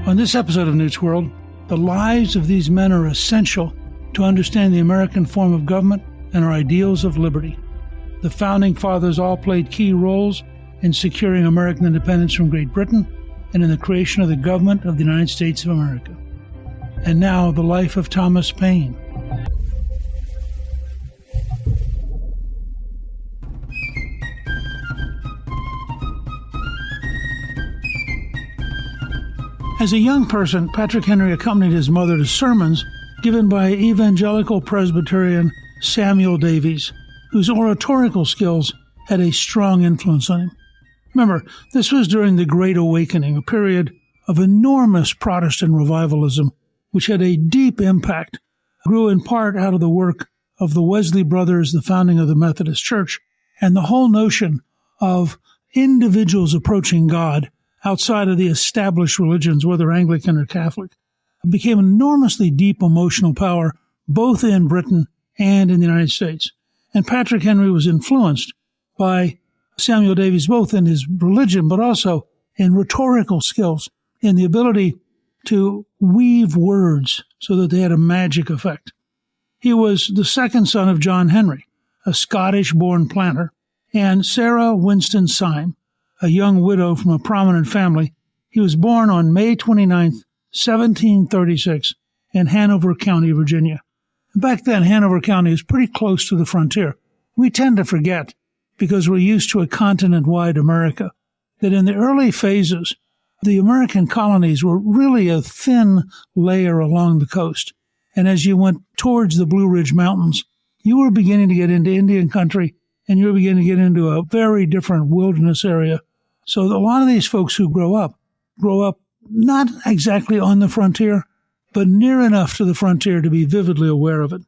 On this episode of Newt's World, the lives of these men are essential to understand the American form of government and our ideals of liberty. The Founding Fathers all played key roles in securing American independence from Great Britain and in the creation of the government of the United States of America. And now, the life of Thomas Paine. As a young person, Patrick Henry accompanied his mother to sermons given by evangelical Presbyterian Samuel Davies, whose oratorical skills had a strong influence on him. Remember, this was during the Great Awakening, a period of enormous Protestant revivalism, which had a deep impact, grew in part out of the work of the Wesley brothers, the founding of the Methodist Church, and the whole notion of individuals approaching God outside of the established religions, whether Anglican or Catholic. It became an enormously deep emotional power, both in Britain and in the United States. And Patrick Henry was influenced by Samuel Davies, both in his religion, but also in rhetorical skills, in the ability to weave words so that they had a magic effect. He was the second son of John Henry, a Scottish-born planter, and Sarah Winston Syme, a young widow from a prominent family. He was born on May 29, 1736, in Hanover County, Virginia. Back then, Hanover County was pretty close to the frontier. We tend to forget, because we're used to a continent-wide America, that in the early phases, the American colonies were really a thin layer along the coast. And as you went towards the Blue Ridge Mountains, you were beginning to get into Indian country, and you were beginning to get into a very different wilderness area. So a lot of these folks who grow up not exactly on the frontier, but near enough to the frontier to be vividly aware of it.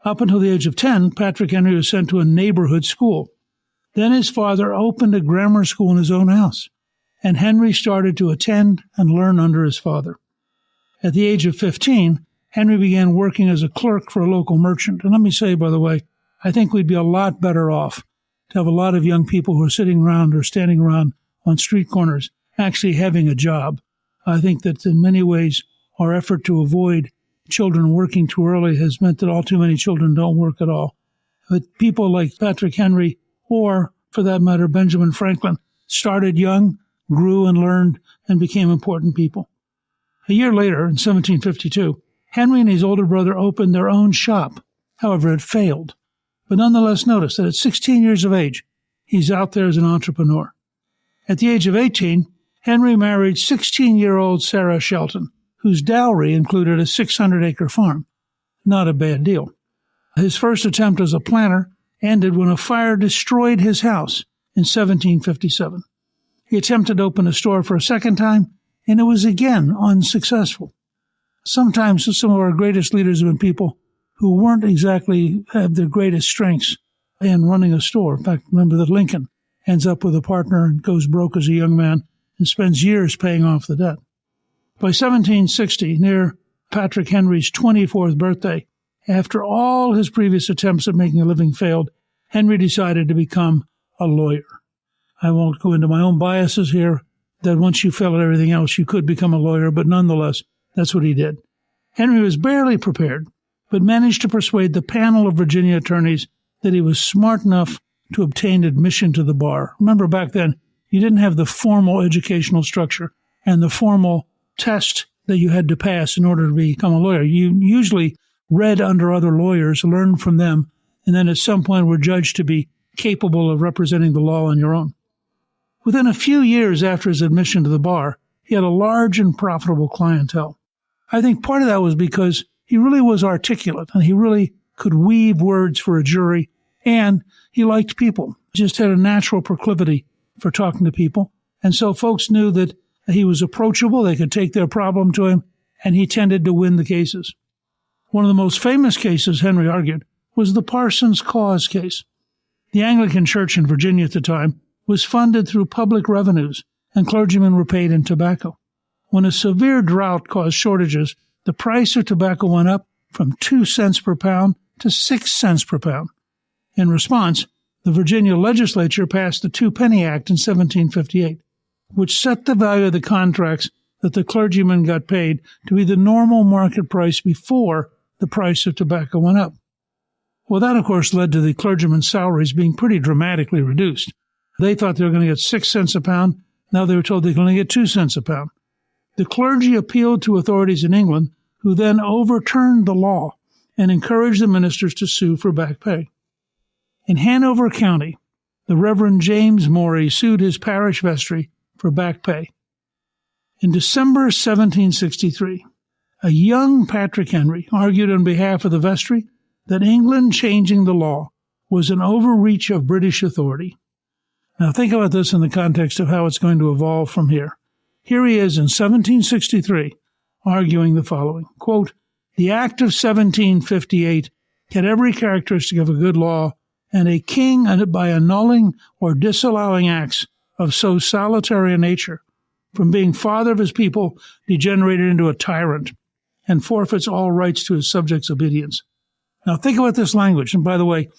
Up until the age of 10, Patrick Henry was sent to a neighborhood school. Then his father opened a grammar school in his own house, and Henry started to attend and learn under his father. At the age of 15, Henry began working as a clerk for a local merchant. And let me say, by the way, I think we'd be a lot better off to have a lot of young people who are sitting around or standing around on street corners actually having a job. I think that in many ways, our effort to avoid children working too early has meant that all too many children don't work at all. But people like Patrick Henry, or for that matter, Benjamin Franklin, started young, grew and learned, and became important people. A year later, in 1752, Henry and his older brother opened their own shop. However, it failed. But nonetheless, notice that at 16 years of age, he's out there as an entrepreneur. At the age of 18, Henry married 16-year-old Sarah Shelton, whose dowry included a 600-acre farm. Not a bad deal. His first attempt as a planter ended when a fire destroyed his house in 1757. He attempted to open a store for a second time, and it was again unsuccessful. Sometimes some of our greatest leaders have been people who weren't exactly have their greatest strengths in running a store. In fact, remember that Lincoln ends up with a partner and goes broke as a young man and spends years paying off the debt. By 1760, near Patrick Henry's 24th birthday, after all his previous attempts at making a living failed, Henry decided to become a lawyer. I won't go into my own biases here, that once you fail at everything else, you could become a lawyer, but nonetheless, that's what he did. Henry was barely prepared, but managed to persuade the panel of Virginia attorneys that he was smart enough to obtain admission to the bar. Remember, back then, you didn't have the formal educational structure and the formal test that you had to pass in order to become a lawyer. You usually read under other lawyers, learned from them, and then at some point were judged to be capable of representing the law on your own. Within a few years after his admission to the bar, he had a large and profitable clientele. I think part of that was because he really was articulate, and he really could weave words for a jury, and he liked people. He just had a natural proclivity for talking to people, and so folks knew that he was approachable, they could take their problem to him, and he tended to win the cases. One of the most famous cases, Henry argued, was the Parsons Cause case. The Anglican Church in Virginia at the time was funded through public revenues, and clergymen were paid in tobacco. When a severe drought caused shortages, the price of tobacco went up from 2 cents per pound to 6 cents per pound. In response, the Virginia legislature passed the Two-Penny Act in 1758, which set the value of the contracts that the clergymen got paid to be the normal market price before the price of tobacco went up. Well, that, of course, led to the clergymen's salaries being pretty dramatically reduced. They thought they were going to get 6 cents a pound. Now they were told they could only get 2 cents a pound. The clergy appealed to authorities in England, who then overturned the law and encouraged the ministers to sue for back pay. In Hanover County, the Reverend James Morey sued his parish vestry for back pay. In December 1763, a young Patrick Henry argued on behalf of the vestry that England changing the law was an overreach of British authority. Now think about this in the context of how it's going to evolve from here. Here he is in 1763 arguing the following, quote, "The Act of 1758 had every characteristic of a good law, and a king, by annulling or disallowing acts of so salutary a nature, from being father of his people, degenerated into a tyrant, and forfeits all rights to his subjects' obedience." Now think about this language. And by the way,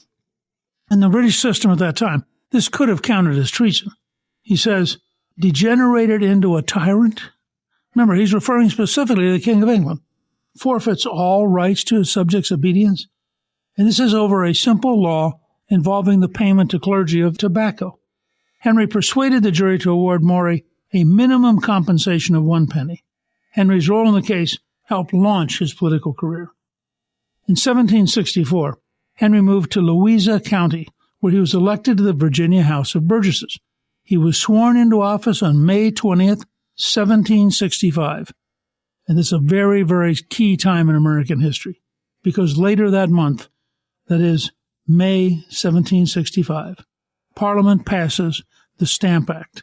in the British system at that time, this could have counted as treason. He says, degenerated into a tyrant. Remember, he's referring specifically to the King of England. Forfeits all rights to his subjects' obedience. And this is over a simple law involving the payment to clergy of tobacco. Henry persuaded the jury to award Morey a minimum compensation of 1 penny. Henry's role in the case helped launch his political career. In 1764, Henry moved to Louisa County, where he was elected to the Virginia House of Burgesses. He was sworn into office on May 20th, 1765. And this is a very, very key time in American history, because later that month, that is May 1765, Parliament passes the Stamp Act.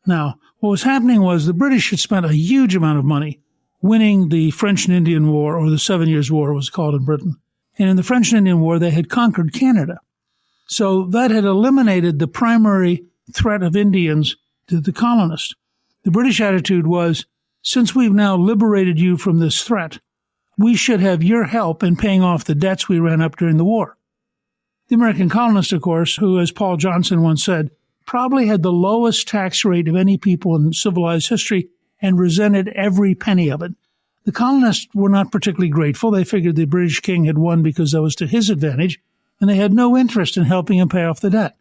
Now, what was happening was the British had spent a huge amount of money winning the French and Indian War, or the 7 Years' War was called in Britain. And in the French and Indian War, they had conquered Canada. So that had eliminated the primary threat of Indians to the colonists. The British attitude was, since we've now liberated you from this threat, we should have your help in paying off the debts we ran up during the war. The American colonists, of course, who, as Paul Johnson once said, probably had the lowest tax rate of any people in civilized history and resented every penny of it. The colonists were not particularly grateful. They figured the British king had won because that was to his advantage, and they had no interest in helping him pay off the debt.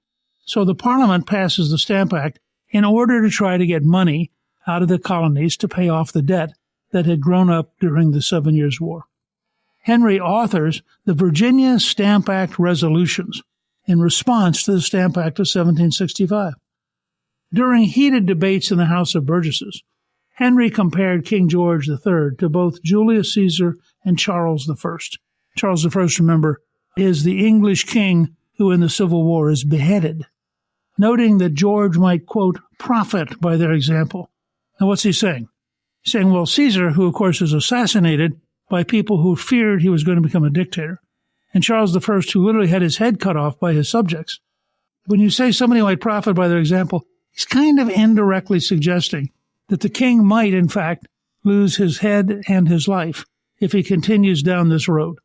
So the Parliament passes the Stamp Act in order to try to get money out of the colonies to pay off the debt that had grown up during the 7 Years' War. Henry authors the Virginia Stamp Act resolutions in response to the Stamp Act of 1765. During heated debates in the House of Burgesses, Henry compared King George III to both Julius Caesar and Charles I. Charles I, remember, is the English king who in the Civil War is beheaded, noting that George might, quote, profit by their example. Now, what's he saying? He's saying, well, Caesar, who, of course, was assassinated by people who feared he was going to become a dictator, and Charles I, who literally had his head cut off by his subjects. When you say somebody might profit by their example, he's kind of indirectly suggesting that the king might, in fact, lose his head and his life if he continues down this road.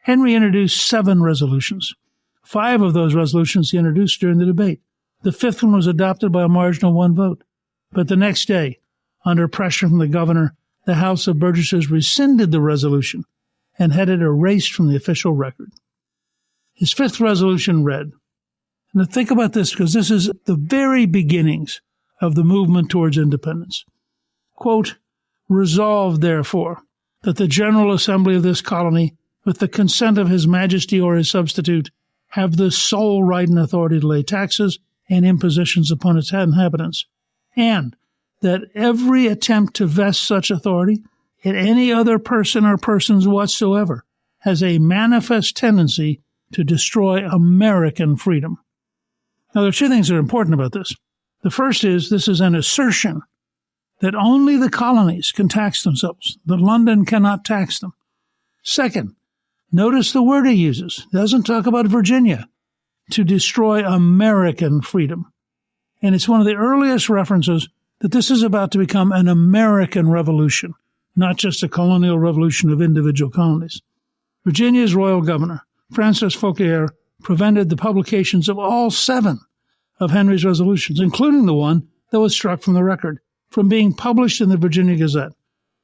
Henry introduced 7 resolutions. 5 of those resolutions he introduced during the debate. The 5th one was adopted by a margin of 1 vote. But the next day, under pressure from the governor, the House of Burgesses rescinded the resolution and had it erased from the official record. His 5th resolution read, now think about this because this is the very beginnings of the movement towards independence. Quote, resolved, therefore, that the General Assembly of this colony, with the consent of His Majesty or his substitute, have the sole right and authority to lay taxes and impositions upon its inhabitants, and that every attempt to vest such authority in any other person or persons whatsoever has a manifest tendency to destroy American freedom. Now, there are 2 things that are important about this. The first is this is an assertion that only the colonies can tax themselves, that London cannot tax them. Second, notice the word he uses. He doesn't talk about Virginia, to destroy American freedom. And it's one of the earliest references that this is about to become an American revolution, not just a colonial revolution of individual colonies. Virginia's royal governor, Francis Fauquier, prevented the publications of all 7 of Henry's resolutions, including the one that was struck from the record, from being published in the Virginia Gazette.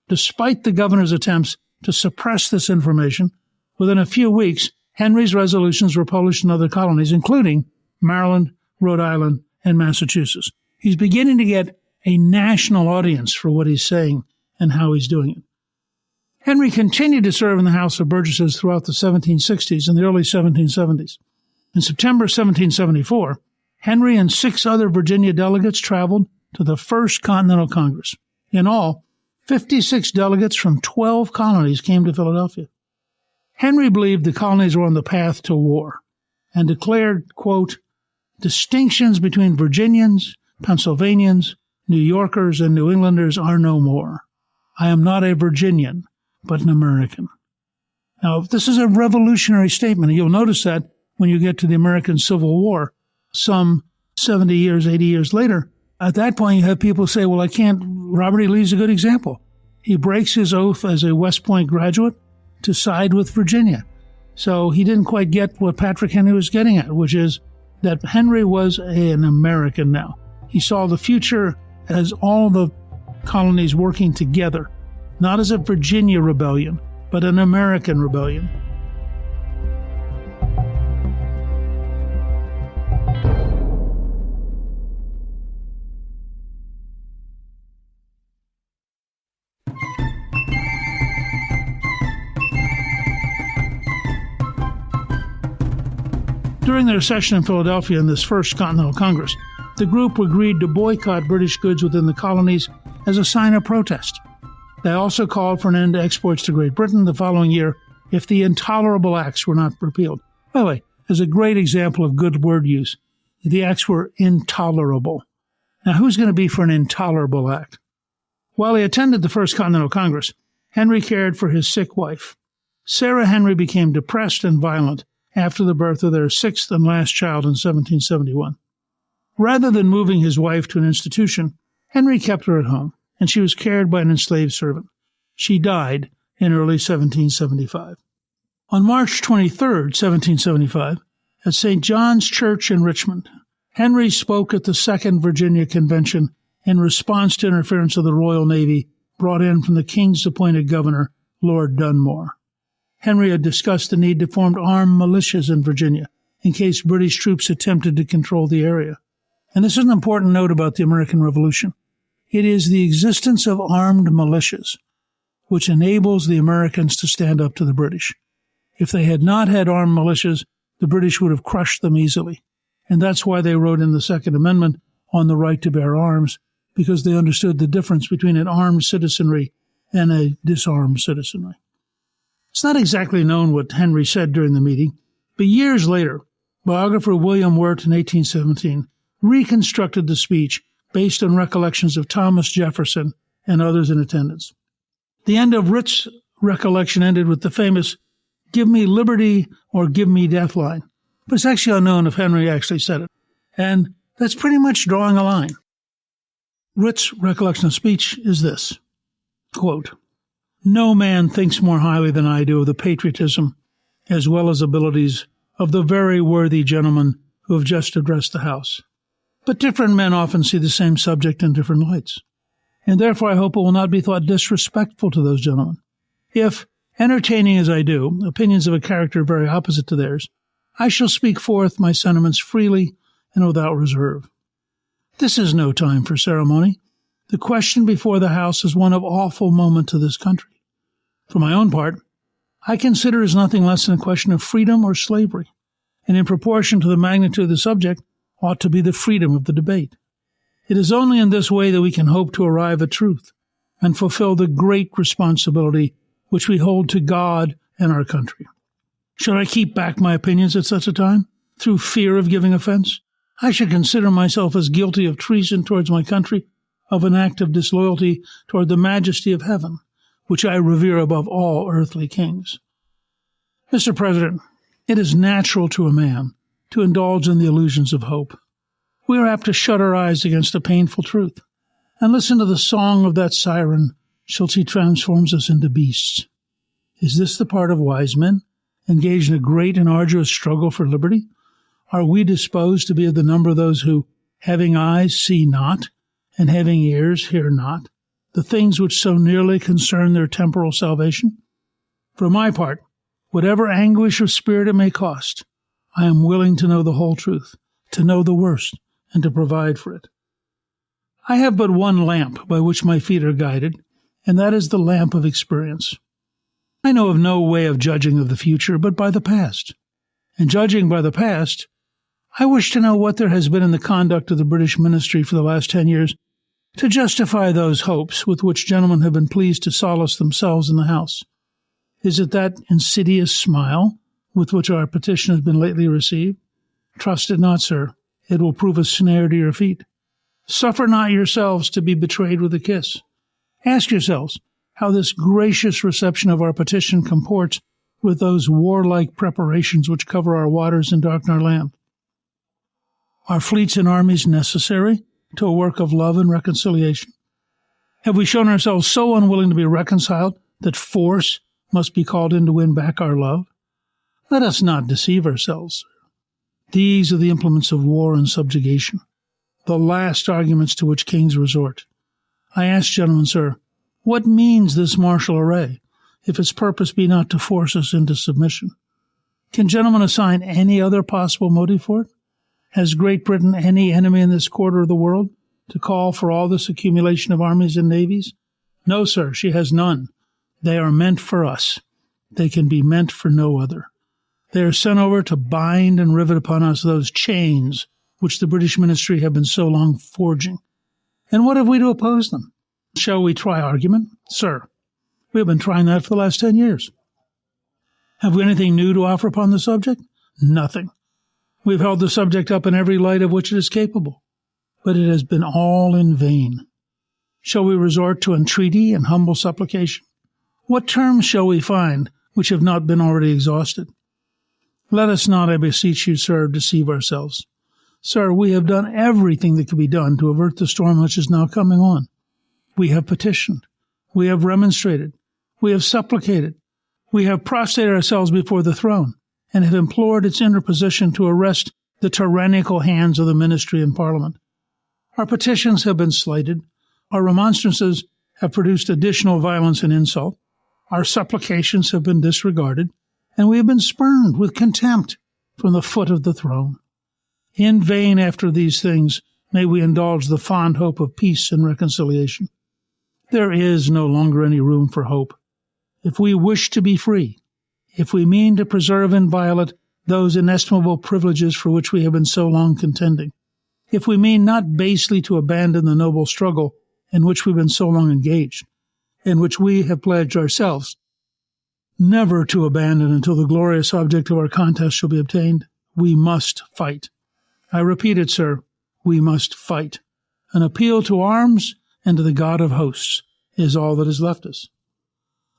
Despite the governor's attempts to suppress this information, within a few weeks, Henry's resolutions were published in other colonies, including Maryland, Rhode Island, and Massachusetts. He's beginning to get a national audience for what he's saying and how he's doing it. Henry continued to serve in the House of Burgesses throughout the 1760s and the early 1770s. In September 1774, Henry and 6 other Virginia delegates traveled to the First Continental Congress. In all, 56 delegates from 12 colonies came to Philadelphia. Henry believed the colonies were on the path to war and declared, quote, "Distinctions between Virginians, Pennsylvanians, New Yorkers, and New Englanders are no more. I am not a Virginian, but an American." Now, this is a revolutionary statement. You'll notice that when you get to the American Civil War, some 70 years, 80 years later. At that point, you have people say, well, Robert E. Lee's a good example. He breaks his oath as a West Point graduate to side with Virginia. So he didn't quite get what Patrick Henry was getting at, which is that Henry was an American now. He saw the future as all the colonies working together, not as a Virginia rebellion, but an American rebellion. During their session in Philadelphia in this First Continental Congress, the group agreed to boycott British goods within the colonies as a sign of protest. They also called for an end to exports to Great Britain the following year if the intolerable acts were not repealed. By the way, as a great example of good word use, the acts were intolerable. Now, who's going to be for an intolerable act? While he attended the First Continental Congress, Henry cared for his sick wife. Sarah Henry became depressed and violent after the birth of their 6th and last child in 1771. Rather than moving his wife to an institution, Henry kept her at home, and she was cared by an enslaved servant. She died in early 1775. On March 23, 1775, at St. John's Church in Richmond, Henry spoke at the Second Virginia Convention in response to interference of the Royal Navy brought in from the King's appointed governor, Lord Dunmore. Henry had discussed the need to form armed militias in Virginia in case British troops attempted to control the area. And this is an important note about the American Revolution. It is the existence of armed militias which enables the Americans to stand up to the British. If they had not had armed militias, the British would have crushed them easily. And that's why they wrote in the Second Amendment on the right to bear arms, because they understood the difference between an armed citizenry and a disarmed citizenry. It's not exactly known what Henry said during the meeting, but years later, biographer William Wirt in 1817 reconstructed the speech based on recollections of Thomas Jefferson and others in attendance. The end of Wirt's recollection ended with the famous "Give me liberty or give me death" line, but it's actually unknown if Henry actually said it. And that's pretty much drawing a line. Wirt's recollection of speech is this, quote, "No man thinks more highly than I do of the patriotism as well as abilities of the very worthy gentlemen who have just addressed the House. But different men often see the same subject in different lights, and therefore I hope it will not be thought disrespectful to those gentlemen if, entertaining as I do opinions of a character very opposite to theirs, I shall speak forth my sentiments freely and without reserve. This is no time for ceremony. The question before the House is one of awful moment to this country. For my own part, I consider it as nothing less than a question of freedom or slavery, and in proportion to the magnitude of the subject ought to be the freedom of the debate. It is only in this way that we can hope to arrive at truth and fulfill the great responsibility which we hold to God and our country. Should I keep back my opinions at such a time, through fear of giving offense? I should consider myself as guilty of treason towards my country, of an act of disloyalty toward the majesty of heaven, which I revere above all earthly kings. Mr. President, it is natural to a man to indulge in the illusions of hope. We are apt to shut our eyes against a painful truth and listen to the song of that siren till she transforms us into beasts. Is this the part of wise men, engaged in a great and arduous struggle for liberty? Are we disposed to be of the number of those who, having eyes, see not, and having ears hear not the things which so nearly concern their temporal salvation? For my part, whatever anguish of spirit it may cost, I am willing to know the whole truth, to know the worst, and to provide for it. I have but one lamp by which my feet are guided, and that is the lamp of experience. I know of no way of judging of the future but by the past. And judging by the past, I wish to know what there has been in the conduct of the British ministry for the last 10 years to justify those hopes with which gentlemen have been pleased to solace themselves in the House. Is it that insidious smile with which our petition has been lately received? Trust it not, sir. It will prove a snare to your feet. Suffer not yourselves to be betrayed with a kiss. Ask yourselves how this gracious reception of our petition comports with those warlike preparations which cover our waters and darken our land. Are fleets and armies necessary to a work of love and reconciliation? Have we shown ourselves so unwilling to be reconciled that force must be called in to win back our love? Let us not deceive ourselves. These are the implements of war and subjugation, the last arguments to which kings resort. I ask, gentlemen, sir, what means this martial array, if its purpose be not to force us into submission? Can gentlemen assign any other possible motive for it? Has Great Britain any enemy in this quarter of the world to call for all this accumulation of armies and navies? No, sir, she has none. They are meant for us. They can be meant for no other. They are sent over to bind and rivet upon us those chains which the British ministry have been so long forging. And what have we to oppose them? Shall we try argument? Sir, we have been trying that for the last 10 years. Have we anything new to offer upon the subject? Nothing. We've held the subject up in every light of which it is capable, but it has been all in vain. Shall we resort to entreaty and humble supplication? What terms shall we find which have not been already exhausted? Let us not, I beseech you, sir, deceive ourselves. Sir, we have done everything that could be done to avert the storm which is now coming on. We have petitioned. We have remonstrated. We have supplicated. We have prostrated ourselves before the throne and have implored its interposition to arrest the tyrannical hands of the ministry and Parliament. Our petitions have been slighted. Our remonstrances have produced additional violence and insult. Our supplications have been disregarded, and we have been spurned with contempt from the foot of the throne. In vain after these things may we indulge the fond hope of peace and reconciliation. There is no longer any room for hope. If we wish to be free, if we mean to preserve inviolate those inestimable privileges for which we have been so long contending, if we mean not basely to abandon the noble struggle in which we've been so long engaged, in which we have pledged ourselves never to abandon until the glorious object of our contest shall be obtained, we must fight. I repeat it, sir, we must fight. An appeal to arms and to the God of hosts is all that is left us.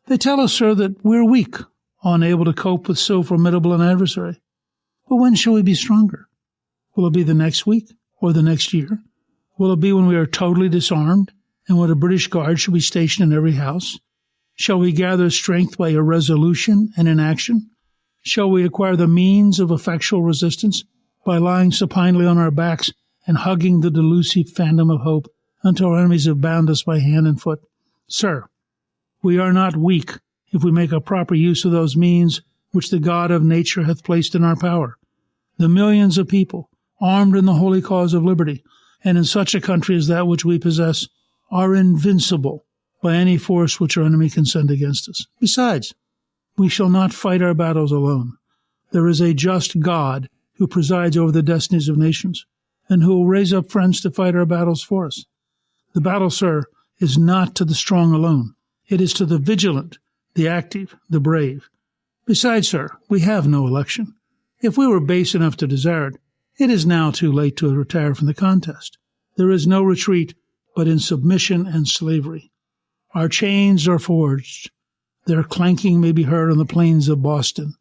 They tell us, sir, that we're weak, unable to cope with so formidable an adversary. But when shall we be stronger? Will it be the next week or the next year? Will it be when we are totally disarmed and when a British guard shall be stationed in every house? Shall we gather strength by irresolution and inaction? Shall we acquire the means of effectual resistance by lying supinely on our backs and hugging the delusive phantom of hope until our enemies have bound us by hand and foot? Sir, we are not weak if we make a proper use of those means which the God of nature hath placed in our power. The millions of people, armed in the holy cause of liberty, and in such a country as that which we possess, are invincible by any force which our enemy can send against us. Besides, we shall not fight our battles alone. There is a just God who presides over the destinies of nations, and who will raise up friends to fight our battles for us. The battle, sir, is not to the strong alone. It is to the vigilant, the active, the brave. Besides, sir, we have no election. If we were base enough to desire it, it is now too late to retire from the contest. There is no retreat but in submission and slavery. Our chains are forged. Their clanking may be heard on the plains of Boston.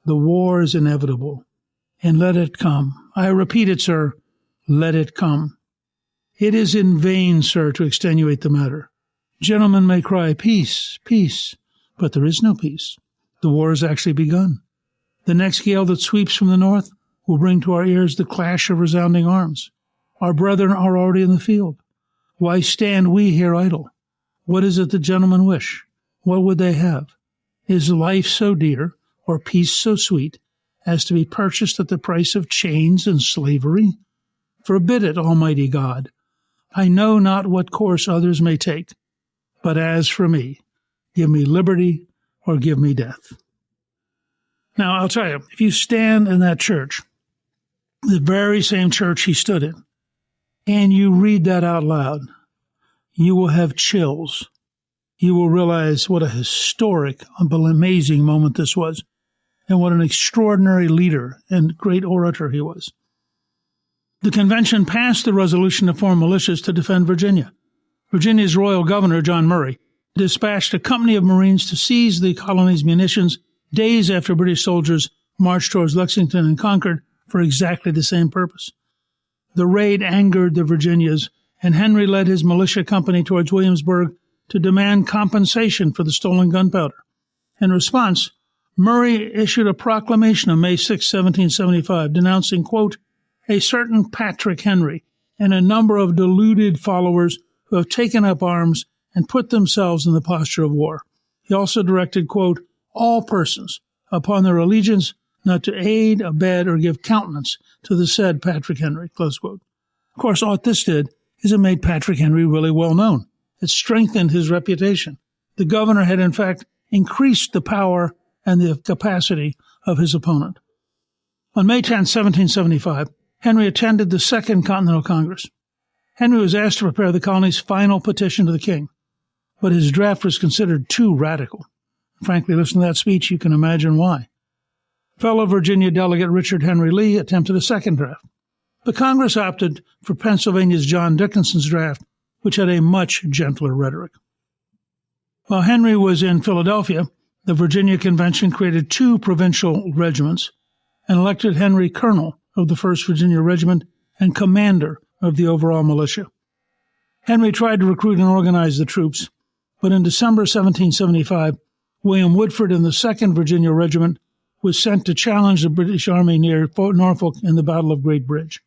The war is inevitable. And let it come. I repeat it, sir, let it come. It is in vain, sir, to extenuate the matter. Gentlemen may cry, peace, peace, but there is no peace. The war has actually begun. The next gale that sweeps from the north will bring to our ears the clash of resounding arms. Our brethren are already in the field. Why stand we here idle? What is it the gentlemen wish? What would they have? Is life so dear, or peace so sweet, as to be purchased at the price of chains and slavery? Forbid it, Almighty God. I know not what course others may take, but as for me, give me liberty or give me death. Now, I'll tell you, if you stand in that church, the very same church he stood in, and you read that out loud, you will have chills. You will realize what a historic, amazing moment this was, and what an extraordinary leader and great orator he was. The convention passed the resolution to form militias to defend Virginia. Virginia's royal governor, John Murray, dispatched a company of Marines to seize the colony's munitions days after British soldiers marched towards Lexington and Concord for exactly the same purpose. The raid angered the Virginias, and Henry led his militia company towards Williamsburg to demand compensation for the stolen gunpowder. In response, Murray issued a proclamation on May 6, 1775, denouncing, quote, a certain Patrick Henry and a number of deluded followers who have taken up arms and put themselves in the posture of war. He also directed, quote, all persons upon their allegiance not to aid, abet, or give countenance to the said Patrick Henry, close quote. Of course, all this did is it made Patrick Henry really well known. It strengthened his reputation. The governor had, in fact, increased the power and the capacity of his opponent. On May 10, 1775, Henry attended the Second Continental Congress. Henry was asked to prepare the colony's final petition to the king, but his draft was considered too radical. Frankly, listening to that speech, you can imagine why. Fellow Virginia delegate Richard Henry Lee attempted a second draft, but Congress opted for Pennsylvania's John Dickinson's draft, which had a much gentler rhetoric. While Henry was in Philadelphia, the Virginia Convention created 2 provincial regiments and elected Henry colonel of the 1st Virginia Regiment and commander of the overall militia. Henry tried to recruit and organize the troops, but in December 1775, William Woodford in the 2nd Virginia Regiment was sent to challenge the British Army near Fort Norfolk in the Battle of Great Bridge.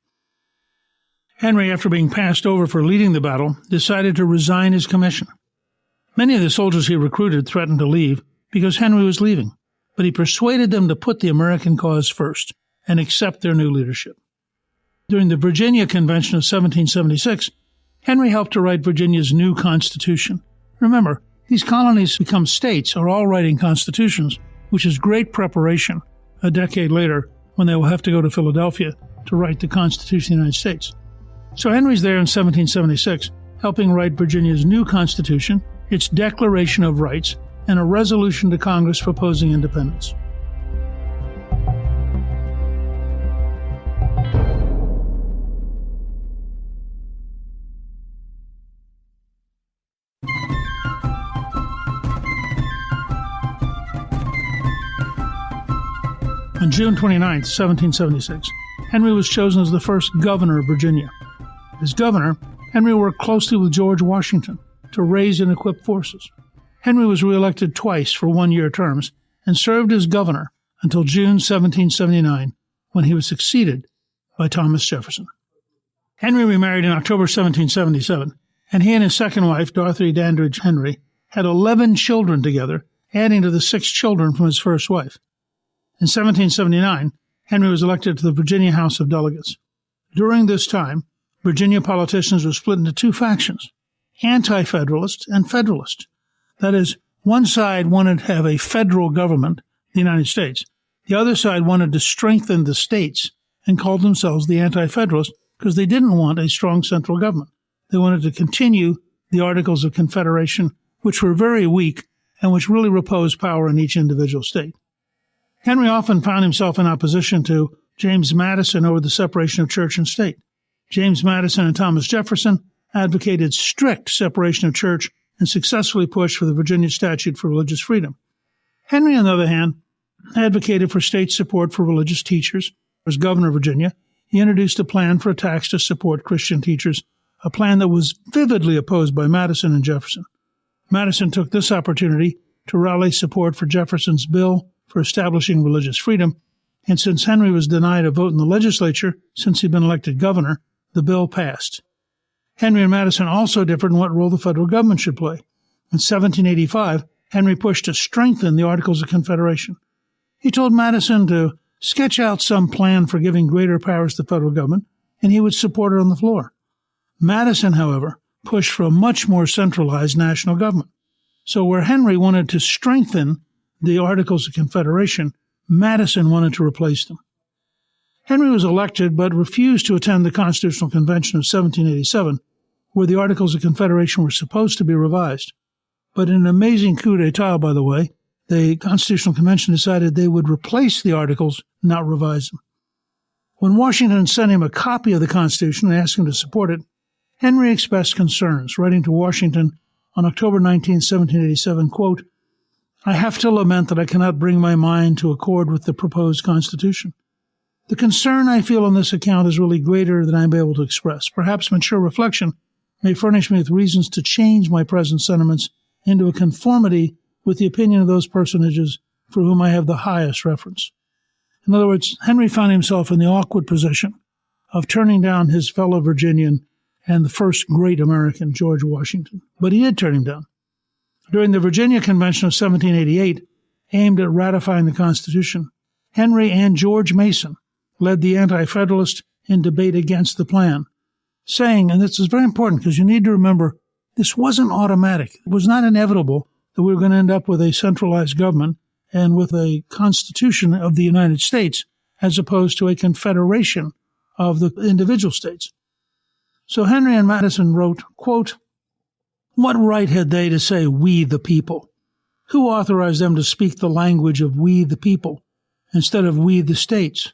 Henry, after being passed over for leading the battle, decided to resign his commission. Many of the soldiers he recruited threatened to leave because Henry was leaving, but he persuaded them to put the American cause first and accept their new leadership. During the Virginia Convention of 1776, Henry helped to write Virginia's new constitution. Remember, these colonies become states are all writing constitutions, which is great preparation a decade later when they will have to go to Philadelphia to write the Constitution of the United States. So Henry's there in 1776, helping write Virginia's new constitution, its Declaration of Rights, and a resolution to Congress proposing independence. On June 29, 1776, Henry was chosen as the first governor of Virginia. As governor, Henry worked closely with George Washington to raise and equip forces. Henry was reelected twice for one-year terms and served as governor until June 1779, when he was succeeded by Thomas Jefferson. Henry remarried in October 1777, and he and his second wife, Dorothy Dandridge Henry, had 11 children together, adding to the 6 children from his first wife. In 1779, Henry was elected to the Virginia House of Delegates. During this time, Virginia politicians were split into 2 factions, anti-federalist and federalist. That is, one side wanted to have a federal government, the United States. The other side wanted to strengthen the states and called themselves the anti-federalists because they didn't want a strong central government. They wanted to continue the Articles of Confederation, which were very weak and which really reposed power in each individual state. Henry often found himself in opposition to James Madison over the separation of church and state. James Madison and Thomas Jefferson advocated strict separation of church and successfully pushed for the Virginia Statute for Religious Freedom. Henry, on the other hand, advocated for state support for religious teachers. As governor of Virginia, he introduced a plan for a tax to support Christian teachers, a plan that was vividly opposed by Madison and Jefferson. Madison took this opportunity to rally support for Jefferson's bill for establishing religious freedom, and since Henry was denied a vote in the legislature since he'd been elected governor, the bill passed. Henry and Madison also differed in what role the federal government should play. In 1785, Henry pushed to strengthen the Articles of Confederation. He told Madison to sketch out some plan for giving greater powers to the federal government, and he would support it on the floor. Madison, however, pushed for a much more centralized national government. So where Henry wanted to strengthen the Articles of Confederation, Madison wanted to replace them. Henry was elected but refused to attend the Constitutional Convention of 1787, where the Articles of Confederation were supposed to be revised. But in an amazing coup d'etat, by the way, the Constitutional Convention decided they would replace the Articles, not revise them. When Washington sent him a copy of the Constitution and asked him to support it, Henry expressed concerns, writing to Washington on October 19, 1787, quote, "I have to lament that I cannot bring my mind to accord with the proposed Constitution. The concern I feel on this account is really greater than I am able to express. Perhaps mature reflection may furnish me with reasons to change my present sentiments into a conformity with the opinion of those personages for whom I have the highest reference." In other words, Henry found himself in the awkward position of turning down his fellow Virginian and the first great American, George Washington. But he did turn him down. During the Virginia Convention of 1788, aimed at ratifying the Constitution, Henry and George Mason led the Anti-Federalists in debate against the plan, saying, and this is very important because you need to remember, this wasn't automatic. It was not inevitable that we were going to end up with a centralized government and with a Constitution of the United States as opposed to a confederation of the individual states. So Henry and Madison wrote, quote, "What right had they to say, 'we the people'? Who authorized them to speak the language of 'we the people' instead of 'we the states'?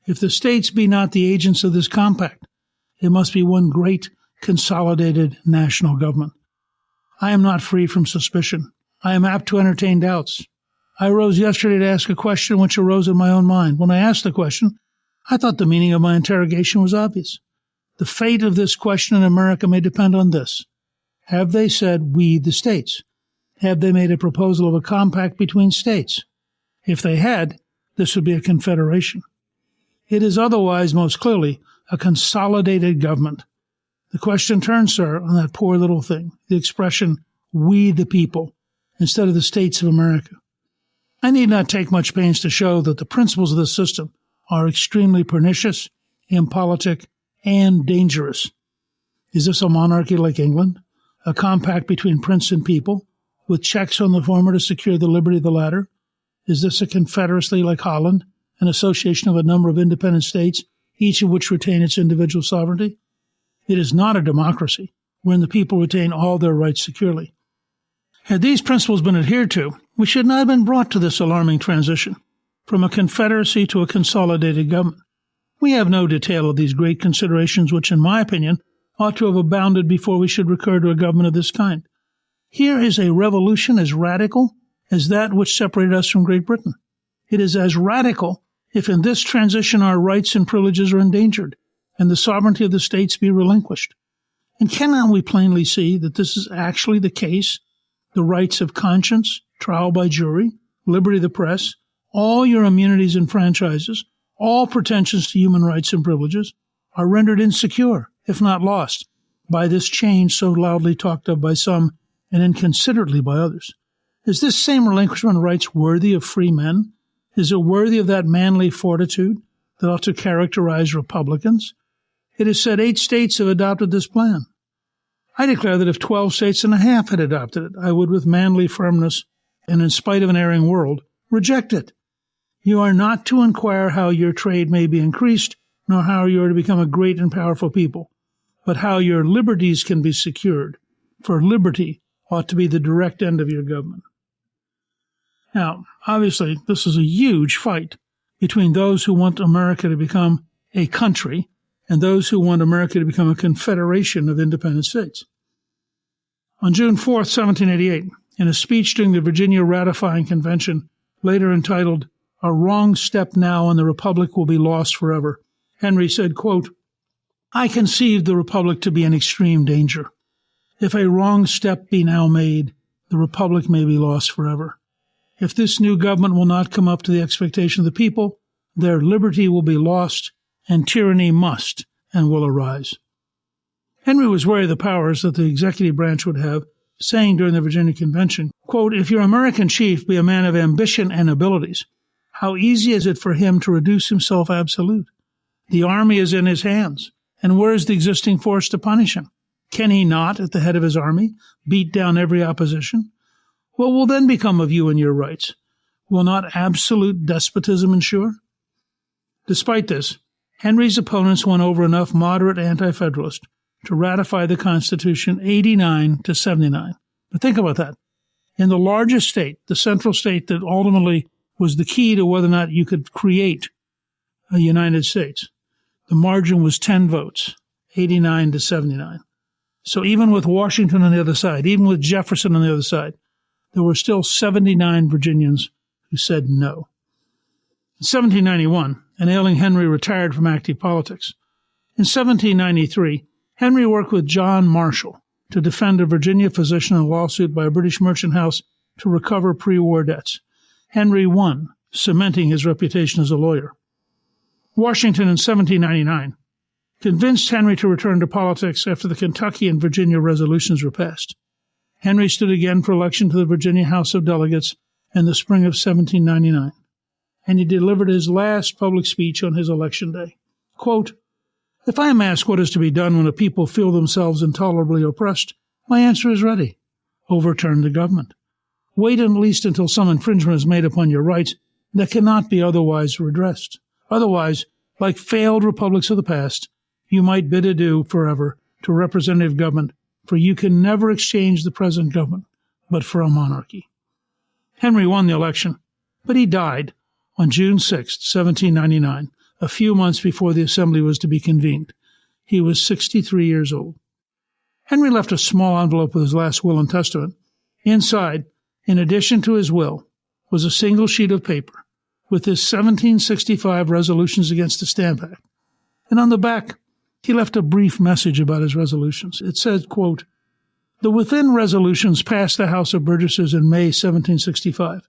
If the states be not the agents of this compact, it must be one great consolidated national government. I am not free from suspicion. I am apt to entertain doubts. I arose yesterday to ask a question which arose in my own mind. When I asked the question, I thought the meaning of my interrogation was obvious. The fate of this question in America may depend on this. Have they said, 'we the states'? Have they made a proposal of a compact between states? If they had, this would be a confederation. It is otherwise, most clearly, a consolidated government. The question turns, sir, on that poor little thing, the expression, 'we the people', instead of the states of America. I need not take much pains to show that the principles of this system are extremely pernicious, impolitic, and dangerous. Is this a monarchy like England, a compact between prince and people, with checks on the former to secure the liberty of the latter? Is this a confederacy like Holland, an association of a number of independent states, each of which retain its individual sovereignty? It is not a democracy, wherein the people retain all their rights securely. Had these principles been adhered to, we should not have been brought to this alarming transition from a confederacy to a consolidated government. We have no detail of these great considerations which, in my opinion, ought to have abounded before we should recur to a government of this kind. Here is a revolution as radical as that which separated us from Great Britain. It is as radical if in this transition our rights and privileges are endangered and the sovereignty of the states be relinquished. And cannot we plainly see that this is actually the case? The rights of conscience, trial by jury, liberty of the press, all your immunities and franchises, all pretensions to human rights and privileges are rendered insecure, if not lost, by this change so loudly talked of by some and inconsiderately by others. Is this same relinquishment of rights worthy of free men? Is it worthy of that manly fortitude that ought to characterize Republicans? It is said 8 states have adopted this plan. I declare that if 12 states and a half had adopted it, I would with manly firmness and in spite of an erring world, reject it. You are not to inquire how your trade may be increased, nor how you are to become a great and powerful people, but how your liberties can be secured, for liberty ought to be the direct end of your government. Now, obviously, this is a huge fight between those who want America to become a country and those who want America to become a confederation of independent states. On June 4th, 1788, in a speech during the Virginia Ratifying Convention, later entitled, "A Wrong Step Now and the Republic Will Be Lost Forever," Henry said, quote, "I conceive the Republic to be in extreme danger. If a wrong step be now made, the Republic may be lost forever. If this new government will not come up to the expectation of the people, their liberty will be lost, and tyranny must and will arise." Henry was wary of the powers that the executive branch would have, saying during the Virginia Convention, quote, "If your American chief be a man of ambition and abilities, how easy is it for him to reduce himself absolute? The army is in his hands, and where is the existing force to punish him? Can he not, at the head of his army, beat down every opposition? What will then become of you and your rights? Will not absolute despotism ensure?" Despite this, Henry's opponents won over enough moderate anti-federalists to ratify the Constitution 89 to 79. But think about that. In the largest state, the central state that ultimately was the key to whether or not you could create a United States, the margin was 10 votes, 89 to 79. So even with Washington on the other side, even with Jefferson on the other side, there were still 79 Virginians who said no. In 1791, an ailing Henry retired from active politics. In 1793, Henry worked with John Marshall to defend a Virginia physician in a lawsuit by a British merchant house to recover pre-war debts. Henry won, cementing his reputation as a lawyer. Washington in 1799 convinced Henry to return to politics after the Kentucky and Virginia resolutions were passed. Henry stood again for election to the Virginia House of Delegates in the spring of 1799, and he delivered his last public speech on his election day. Quote, "If I am asked what is to be done when a people feel themselves intolerably oppressed, my answer is ready. Overturn the government. Wait at least until some infringement is made upon your rights that cannot be otherwise redressed. Otherwise, like failed republics of the past, you might bid adieu forever to representative government, for you can never exchange the present government but for a monarchy." Henry won the election, but he died on June 6, 1799, a few months before the assembly was to be convened. He was 63 years old. Henry left a small envelope with his last will and testament. Inside, in addition to his will, was a single sheet of paper with his 1765 resolutions against the Stamp Act. And on the back, he left a brief message about his resolutions. It said, quote, "The within resolutions passed the House of Burgesses in May 1765.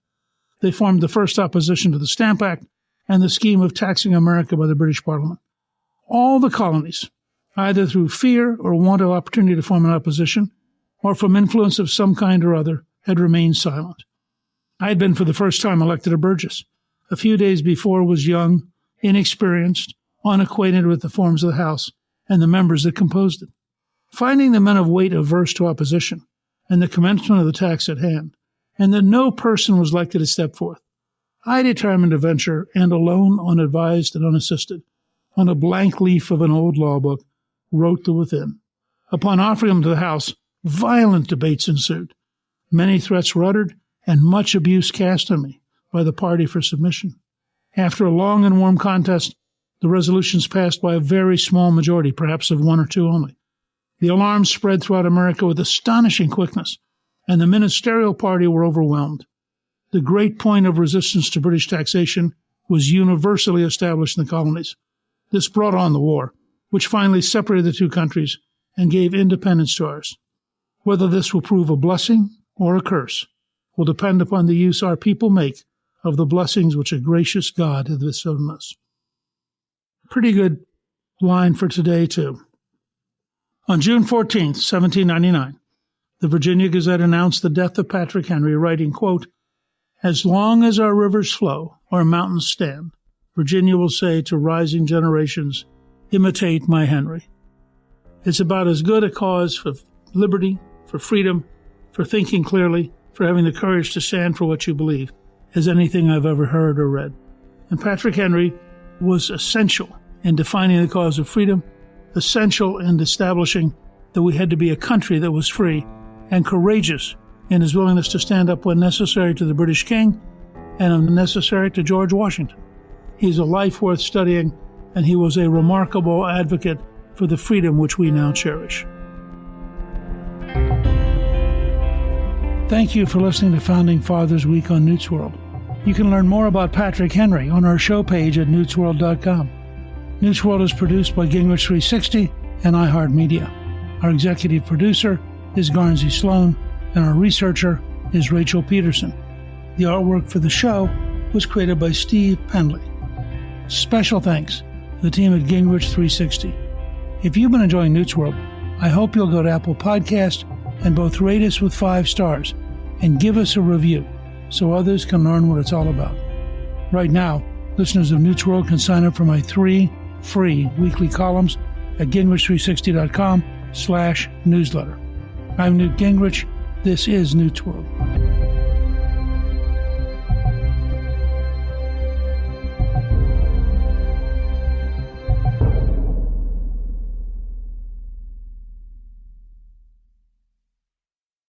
They formed the first opposition to the Stamp Act and the scheme of taxing America by the British Parliament. All the colonies, either through fear or want of opportunity to form an opposition, or from influence of some kind or other, had remained silent. I had been for the first time elected a Burgess. A few days before was young, inexperienced, unacquainted with the forms of the House and the members that composed it. Finding the men of weight averse to opposition, and the commencement of the tax at hand, and that no person was likely to step forth, I determined to venture, and alone, unadvised and unassisted, on a blank leaf of an old law book, wrote the within. Upon offering them to the House, violent debates ensued. Many threats were uttered, and much abuse cast on me by the party for submission. After a long and warm contest, the resolutions passed by a very small majority, perhaps of 1 or 2 only. The alarm spread throughout America with astonishing quickness, and the ministerial party were overwhelmed. The great point of resistance to British taxation was universally established in the colonies. This brought on the war, which finally separated the two countries and gave independence to ours. Whether this will prove a blessing or a curse will depend upon the use our people make of the blessings which a gracious God hath bestowed on us. Pretty good line for today, too. On June 14, 1799, the Virginia Gazette announced the death of Patrick Henry, writing, quote, "As long as our rivers flow, our mountains stand, Virginia will say to rising generations, imitate my Henry." It's about as good a cause for liberty, for freedom, for thinking clearly, for having the courage to stand for what you believe, as anything I've ever heard or read. And Patrick Henry was essential in defining the cause of freedom, essential in establishing that we had to be a country that was free, and courageous in his willingness to stand up when necessary to the British King and when necessary to George Washington. He's a life worth studying, and he was a remarkable advocate for the freedom which we now cherish. Thank you for listening to Founding Fathers Week on Newt's World. You can learn more about Patrick Henry on our show page at newtsworld.com. Newt's World is produced by Gingrich 360 and iHeartMedia. Our executive producer is Garnsey Sloan, and our researcher is Rachel Peterson. The artwork for the show was created by Steve Penley. Special thanks to the team at Gingrich 360. If you've been enjoying Newt's World, I hope you'll go to Apple Podcast and both rate us with 5 stars and give us a review so others can learn what it's all about. Right now, listeners of Newsworld can sign up for my 3 free weekly columns at Gingrich360.com/newsletter. I'm Newt Gingrich. This is Newsworld.